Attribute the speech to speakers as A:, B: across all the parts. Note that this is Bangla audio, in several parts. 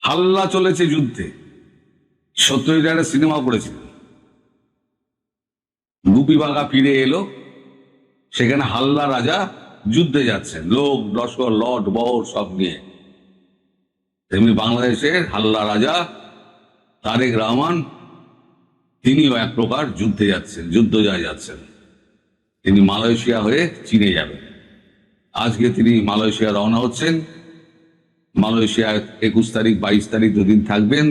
A: হাল্লা চলেছে যুদ্ধে। সত্যজিৎ একটা সিনেমা করেছিলেন, গুপি বাঘা ফিরে এলো, সেখানে হাল্লা রাজা যুদ্ধে যাচ্ছেন, লোক লস্কর লট বহর সব নিয়ে। তেমনি বাংলাদেশের হাল্লা রাজা তারেক রহমান, তিনিও এক প্রকার যুদ্ধে যাচ্ছেন, যুদ্ধ জয় যাচ্ছেন। তিনি মালয়েশিয়া হয়ে চীনে যাবেন। আজকে তিনি মালয়েশিয়া রওনা হচ্ছেন। মালয়েশিয়ায় 21 তারিখ 22 তারিখ দুদিন থাকবেন।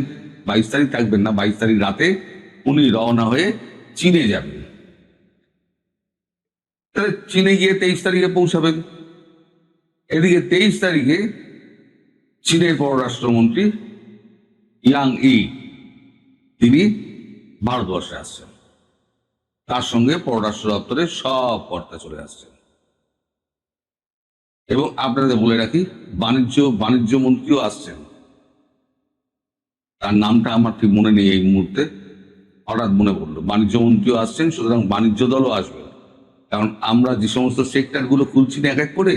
A: 22 তারিখ থাকবেন না, 22 তারিখ রাতে উনি রওনা হয়ে চীনে যাবেন। তাহলে চীনে গিয়ে 23 তারিখে পৌঁছাবেন। এদিকে 23 তারিখে চীনের পররাষ্ট্রমন্ত্রী ইয়াং ই তিনি ভারতবর্ষে আসছেন। তার সঙ্গে পররাষ্ট্র দপ্তরের সব কর্তা চলে আসছেন। এবং আপনাদের বলে রাখি, বাণিজ্য মন্ত্রীও আসছেন। তার নামটা আমার ঠিক মনে নেই এই মুহূর্তে, হঠাৎ মনে পড়লো। বাণিজ্য মন্ত্রীও আসছেন, সুতরাং বাণিজ্য দলও আসবে। কারণ আমরা যে সমস্ত সেক্টরগুলো খুলছি না এক এক করে,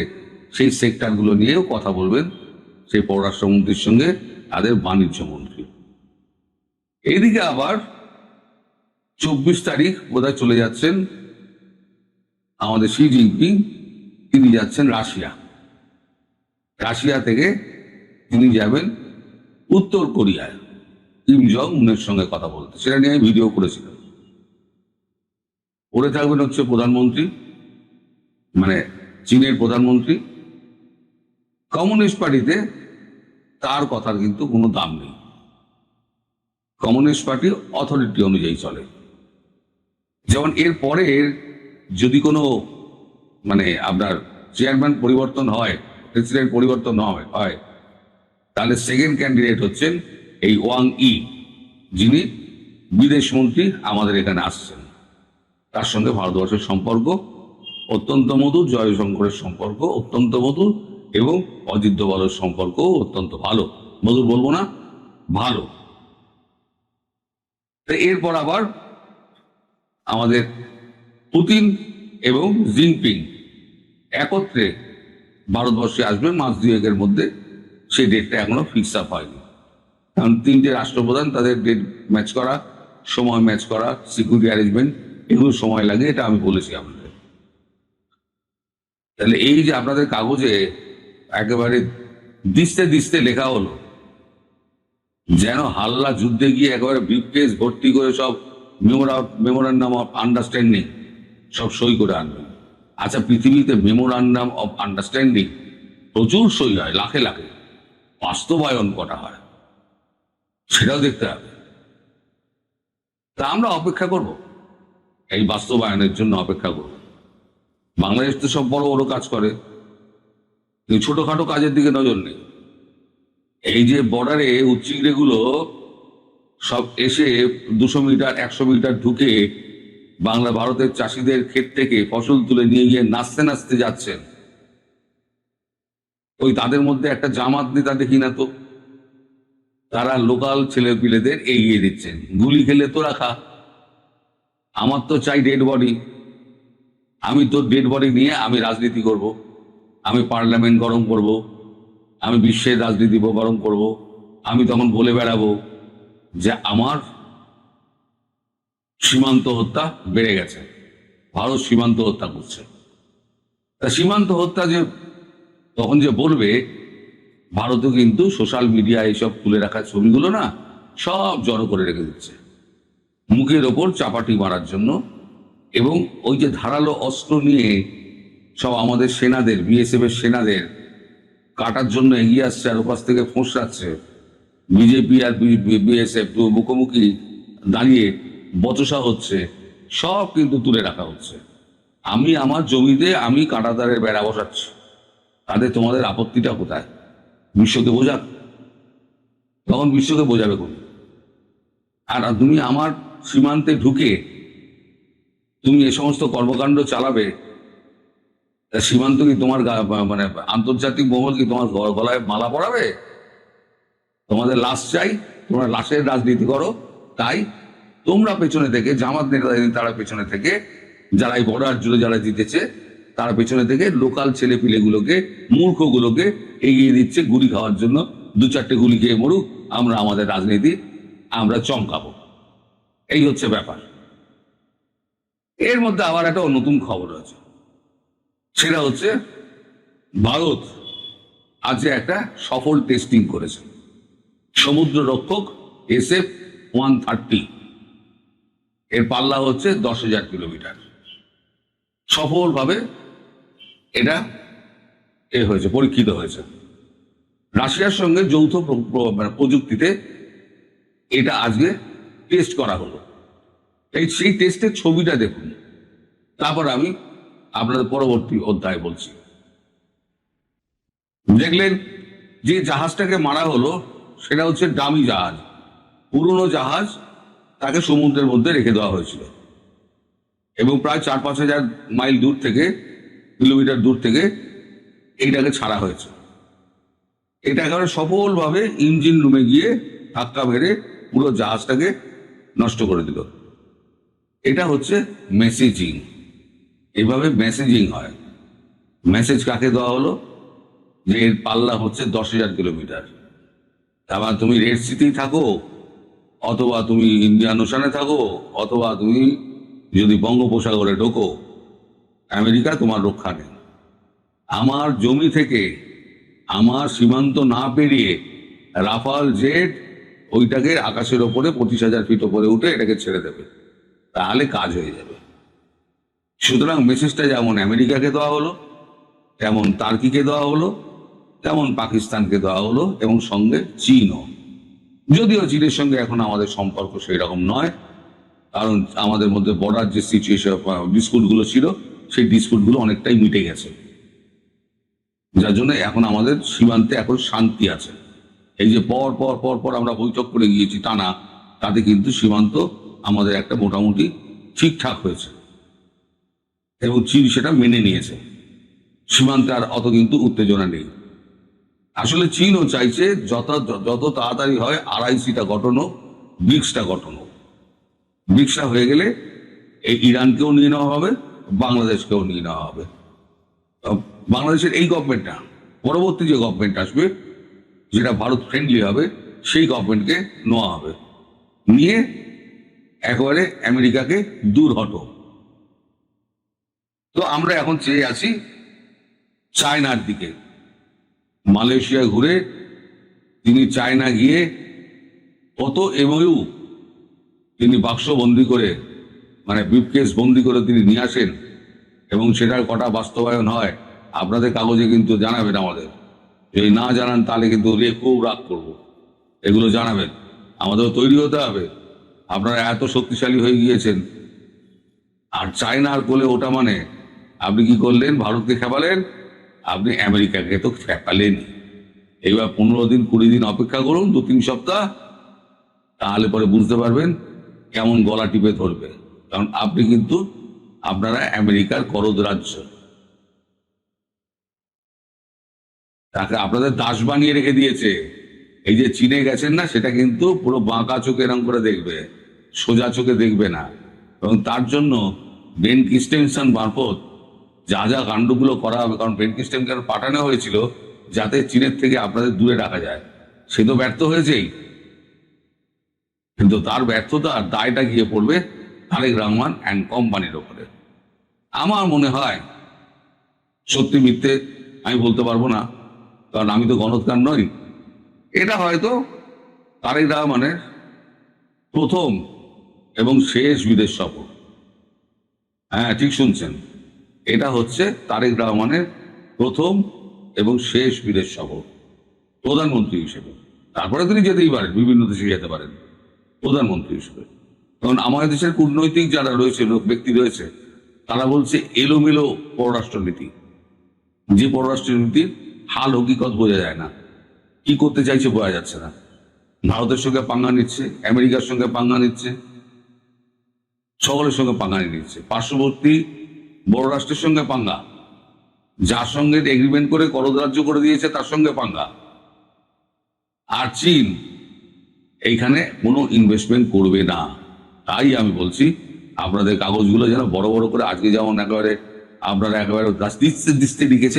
A: সেই সেক্টরগুলো নিয়েও কথা বলবেন সেই পররাষ্ট্রমন্ত্রীর সঙ্গে তাদের বাণিজ্য মন্ত্রী। এইদিকে আবার 24 তারিখ বোধহয় চলে যাচ্ছেন আমাদের শি জিনপিং। তিনি যাচ্ছেন রাশিয়া। রাশিয়া থেকে তিনি যাবেন উত্তর কোরিয়ায় কিম জং উনের সঙ্গে কথা বলতে। সেটা নিয়ে আমি ভিডিও করেছিলাম। পড়ে থাকবেন হচ্ছে প্রধানমন্ত্রী, মানে চীনের প্রধানমন্ত্রী। কমিউনিস্ট পার্টিতে তার কথার কিন্তু কোনো দাম নেই। কমিউনিস্ট পার্টি অথরিটি অনুযায়ী চলে। যেমন এর পরে যদি কোনো মানে আপনার চেয়ারম্যান পরিবর্তন হয়, প্রেসিডেন্ট পরিবর্তন হয়, তাহলে সেকেন্ড ক্যান্ডিডেট হচ্ছেন এই ওয়াং ই, যিনি বিদেশ মন্ত্রী আমাদের এখানে আসছেন। তার সঙ্গে ভারতবর্ষের সম্পর্ক অত্যন্ত মধুর, জয়শঙ্করের সম্পর্ক অত্যন্ত মধুর, এবং অজিত দোভালের সম্পর্ক অত্যন্ত ভালো। মধুর বলবো না, ভালো। এরপর আবার আমাদের পুতিন এবং জিনপিং একত্রে ভারতবর্ষে আসবে মাস দুয়েকের মধ্যে। সেই ডেটটা এখনো ফিক্স আপ হয়নি, কারণ তিনটে রাষ্ট্রপ্রধান তাদের ডেট ম্যাচ করা, সময় ম্যাচ করা, সিকিউরিটি অ্যারেঞ্জমেন্ট, এগুলো সময় লাগে, এটা আমি বলেছি আপনাদের। তাহলে এই যে আপনাদের কাগজে একেবারে দিস্তে দিস্তে লেখা হলো, যেন হাল্লা যুদ্ধে গিয়ে একেবারে ব্রিফকেস ভর্তি করে সব মেমোরান্ডাম অফ আন্ডারস্ট্যান্ডিং সব সই করে আনবেন। আচ্ছা, পৃথিবীতে মেমোরান্ডাম অফ আন্ডারস্ট্যান্ডিং প্রচুর সই হয়, লাখে লাখে। বাস্তবায়ন করা হয়, সেটাও দেখতে হবে। তা আমরা অপেক্ষা করব, এই বাস্তবায়নের জন্য অপেক্ষা করব। বাংলাদেশ তো সব বড় বড় কাজ করে, কিন্তু ছোটখাটো কাজের দিকে নজর নেই। এই যে বর্ডারে উচ্চিংড়েগুলো সব এসে 200 মিটার 100 মিটার ঢুকে ভারতের চাষিদের ক্ষেত থেকে ফসল তুলে নিয়ে গিয়ে নাচতে নাচতে যাচ্ছেন, ওই তাদের মধ্যে একটা জামাত নেতা দেখি না তো। তারা লোকাল ছেলে পিলেদের এগিয়ে দিচ্ছেন, গুলি খেলে তোরা খা, আমার তো চাই ডেড বডি। আমি তোর ডেড বডি নিয়ে আমি রাজনীতি করব, আমি পার্লামেন্ট গরম করব, আমি বিশ্বের রাজনীতি গরম করব। আমি তখন বলে বেড়াবো যে আমার সীমান্ত হত্যা বেড়ে গেছে, ভারত সীমান্ত হত্যা করছে। তা সীমান্ত হত্যা যে তখন যে বলবে, ভারতও কিন্তু সোশ্যাল মিডিয়া এইসব তুলে রাখার ছবিগুলো না সব জড়ো করে রেখে দিচ্ছে মুখের ওপর চাপাটি মারার জন্য। এবং ওই যে ধারালো অস্ত্র নিয়ে সব আমাদের সেনাদের, বিএসএফ এর সেনাদের কাটার জন্য এগিয়ে আসছে, আর ওপাশ থেকে ফোঁসরাচ্ছে। বিজেপি আর বিএসএফ মুখোমুখি দাঁড়িয়ে বচসা হচ্ছে, সব কিন্তু তুলে রাখা হচ্ছে। আমি আমার জমিতে আমি কাঁটাতারের বেড়া বসাচ্ছি, তাদের তোমাদের আপত্তিটা কোথায়? বিশ্বকে বোঝাক, তখন বিশ্বকে বোঝাবে কোন? আর তুমি আমার সীমান্তে ঢুকে তুমি এ সমস্ত কর্মকাণ্ড চালাবে, সীমান্ত কি তোমার মানে আন্তর্জাতিক মহল কি তোমার গলায় মালা পরাবে? তোমাদের লাশ চাই, তোমরা লাশের রাজনীতি করো। তাই তোমরা পেছনে থেকে, জামাত নেতা তারা পেছনে থেকে, যারা এই বর্ডার জুড়ে যারা জিতেছে, তারা পেছনে থেকে লোকাল ছেলে পিলেগুলোকে, মূর্খগুলোকে এগিয়ে দিচ্ছে গুলি খাওয়ার জন্য দু চারটে গুলি খেয়ে মরুক, আমরা আমাদের রাজনীতি আমরা চমকাবো। এই হচ্ছে ব্যাপার। এর মধ্যে আবার একটা নতুন খবর রয়েছে, সেটা হচ্ছে ভারত আজকে একটা সফল টেস্টিং করেছে সমুদ্র রক্ষক SF-130। এর পাল্লা হচ্ছে 10,000 কিলোমিটার। সফলভাবে এটা হয়েছে, পরীক্ষিত হয়েছে রাশিয়ার সঙ্গে যৌথ প্রযুক্তিতে। এটা আজকে টেস্ট করা হলো। সেই টেস্টের ছবিটা দেখুন, তারপর আমি আপনাদের পরবর্তী অধ্যায় বলছি। দেখলেন যে জাহাজটাকে মারা হলো সেটা হচ্ছে ডামি জাহাজ, পুরনো জাহাজ, তাকে সমুদ্রের মধ্যে রেখে দেওয়া হয়েছিল এবং প্রায় 4-5 হাজার মাইল দূর থেকে, কিলোমিটার দূর থেকে এইটাকে ছাড়া হয়েছে। এটা একেবারে সফলভাবে ইঞ্জিন রুমে গিয়ে ধাক্কা মেরে পুরো জাহাজটাকে নষ্ট করে দিল। এটা হচ্ছে মেসেজিং। এভাবে মেসেজিং হয়। মেসেজ কাকে দেওয়া হলো যে এর পাল্লা হচ্ছে 10,000 কিলোমিটার। আবার তুমি রেড সিতেই থাকো, অথবা তুমি ইন্ডিয়ান ওশানে থাকো, অথবা তুমি যদি বঙ্গোপসাগরে ঢোকো, আমেরিকা তোমার রক্ষা নেই। আমার জমি থেকে, আমার সীমান্ত না পেরিয়ে রাফাল জেট ওইটাকে আকাশের ওপরে 25,000 ফিট ওপরে উঠে এটাকে ছেড়ে দেবে, তাহলে কাজ হয়ে যাবে। সুতরাং মেসেজটা যেমন আমেরিকাকে দেওয়া হলো, তেমন টার্কিকে দেওয়া হলো, তেমন পাকিস্তানকে দেওয়া হলো, এবং সঙ্গে চীনও। যদিও চীনের সঙ্গে এখন আমাদের সম্পর্ক সেই রকম নয়, কারণ আমাদের মধ্যে বর্ডার যে সিচুয়েশন, ডিসপুটগুলো ছিল, সেই ডিসপুটগুলো অনেকটাই মিটে গেছে, যার জন্য এখন আমাদের সীমান্তে এখন শান্তি আছে। এই যে পর পর পর পর আমরা বৈঠক করে গিয়েছি টানা, তাতে কিন্তু সীমান্ত আমাদের একটা মোটামুটি ঠিকঠাক হয়েছে এবং চীন সেটা মেনে নিয়েছে। সীমান্তে আর অত কিন্তু উত্তেজনা নেই। আসলে চীনও চাইছে যত তাড়াতাড়ি হয় RICটা গঠন হোক, ব্রিক্সটা গঠন হোক। ব্রিক্সটা হয়ে গেলে এই ইরানকেও নিয়ে নেওয়া হবে, বাংলাদেশকেও নিয়ে নেওয়া হবে। বাংলাদেশের এই গভর্নমেন্টটা, পরবর্তী যে গভর্নমেন্ট আসবে যেটা ভারত ফ্রেন্ডলি হবে, সেই গভর্নমেন্টকে নেওয়া হবে, নিয়ে একেবারে আমেরিকাকে দূর হটো। তো আমরা এখন চেয়ে আছি চায়নার দিকে। মালয়েশিয়া ঘুরে তিনি চায়না গিয়ে কত MOU তিনি বাক্স বন্দি করে, মানে ব্রিফকেস বন্দি করে তিনি নিয়ে আসেন, এবং সেটার কটা বাস্তবায়ন হয় আপনাদের কাগজে কিন্তু জানাবেন আমাদের। যদি না জানান তাহলে কিন্তু খুব রাগ করবো। এগুলো জানাবেন, আমাদেরও তৈরি হতে হবে। আপনারা এত শক্তিশালী হয়ে গিয়েছেন, আর চায়নার কোলে ওটা মানে আপনি কি করলেন? ভারতকে খেপালেন, আপনি আমেরিকাকে তো খেপালেন। এবার 15 দিন 20 দিন অপেক্ষা করুন, 2-3 সপ্তাহ, তাহলে পরে বুঝতে পারবেন কেমন গলা টিপে ধরবে। কারণ আপনি কিন্তু, আপনারা আমেরিকার করদ রাজ্য, তাকে আপনাদের দাস বানিয়ে রেখে দিয়েছে। এই যে চীনে গেছেন না, সেটা কিন্তু পুরো বাঁকা চোখে এরকম করে দেখবে, সোজা চোখে দেখবে না। এবং তার জন্য বেন ক্রিস্টেনসন মারফত যা যা কাণ্ডগুলো করা হবে, কারণ বেন ক্রিস্টেনসন পাঠানো হয়েছিল যাতে চীনের থেকে আপনাদের দূরে রাখা যায়। সে তো ব্যর্থ হয়েছেই, কিন্তু তার ব্যর্থতার দায়টা গিয়ে পড়বে তারেক রহমান অ্যান্ড কোম্পানির ওপরে। আমার মনে হয়, সত্যি মিথ্যে আমি বলতে পারবো না, কারণ আমি তো গণৎকার নই, এটা হয়তো তারেক রহমানের প্রথম এবং শেষ বিদেশ সফর। হ্যাঁ, ঠিক শুনছেন, এটা হচ্ছে তারেক রহমানের প্রথম এবং শেষ বিদেশ সফর প্রধানমন্ত্রী হিসেবে। তারপরে তিনি যেতেই পারেন, বিভিন্ন দেশে যেতে পারেন প্রধানমন্ত্রী হিসেবে। কারণ আমাদের দেশের কূটনৈতিক যারা রয়েছে, ব্যক্তি রয়েছে, তারা বলছে এলোমেলো পররাষ্ট্রনীতি, যে পররাষ্ট্রনীতির হাল হকিকত বোঝা যায় না, কি করতে চাইছে বোঝা যাচ্ছে না। ভারতের সঙ্গে পাঙ্গা নিচ্ছে, আমেরিকার সঙ্গে পাঙ্গা নিচ্ছে, সকলের সঙ্গে পাঙ্গা নিচ্ছে। পার্শ্ববর্তী বড় রাষ্ট্রের সঙ্গে পাঙ্গা, যার সঙ্গে এগ্রিমেন্ট করে করদ রাজ্য করে দিয়েছে তার সঙ্গে পাঙ্গা। আর চীন এইখানে কোনো ইনভেস্টমেন্ট করবে না। তাই আমি বলছি আপনাদের কাগজগুলো যেন বড় বড় করে, আজকে যেমন একেবারে আপনারা একেবারে দিস্তে লিখেছে,